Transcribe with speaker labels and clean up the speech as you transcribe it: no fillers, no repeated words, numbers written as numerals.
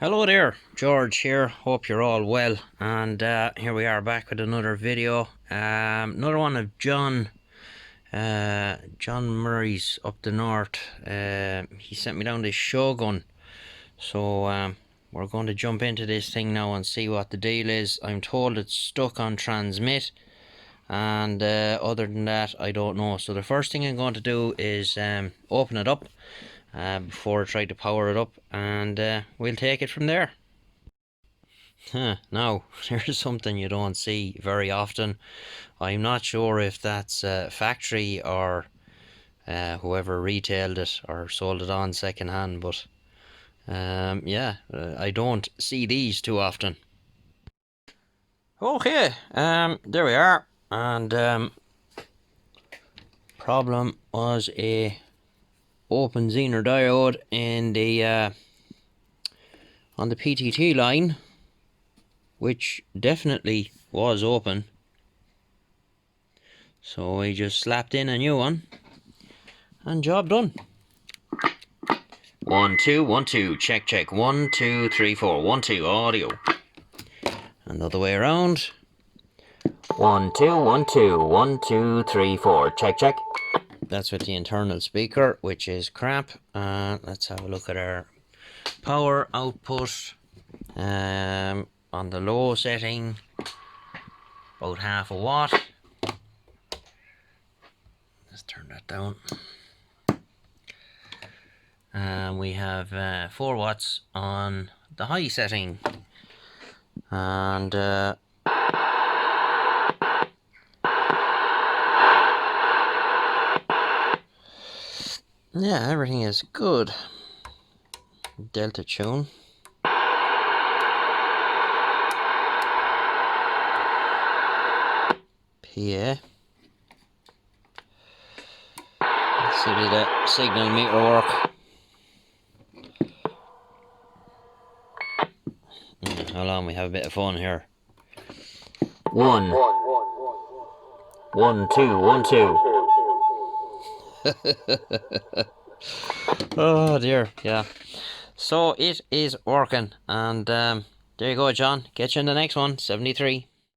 Speaker 1: Hello there, George here. Hope you're all well. And here we are back with another video. Another one of John Murray's up the north. He sent me down this Shogun. So we're going to jump into this thing now and see what the deal is. I'm told it's stuck on transmit. And other than that, I don't know. So the first thing I'm going to do is open it up. Before I try to power it up, and we'll take it from there. Now, here's something you don't see very often. I'm not sure if that's factory or whoever retailed it or sold it on second hand, but yeah, I don't see these too often. Okay, there we are, and problem was a open Zener diode in the on the PTT line, which definitely was open. So I just slapped in a new one and job done. 1 2 1 2 check check 1 2 3 4 1 2 audio. Another way around. 1 2 1 2 1 2 3 4 check check. That's with the internal speaker, which is crap. Let's have a look at our power output. On the low setting, about half a watt. Let's turn that down. We have 4 watts on the high setting, and yeah, everything is good. Delta tune. PA. Let's see the signal meter work. Hold on, we have a bit of fun here. 1 1 2 1 2. Oh dear, yeah. So it is working, and there you go, John. Get you in the next one. 73.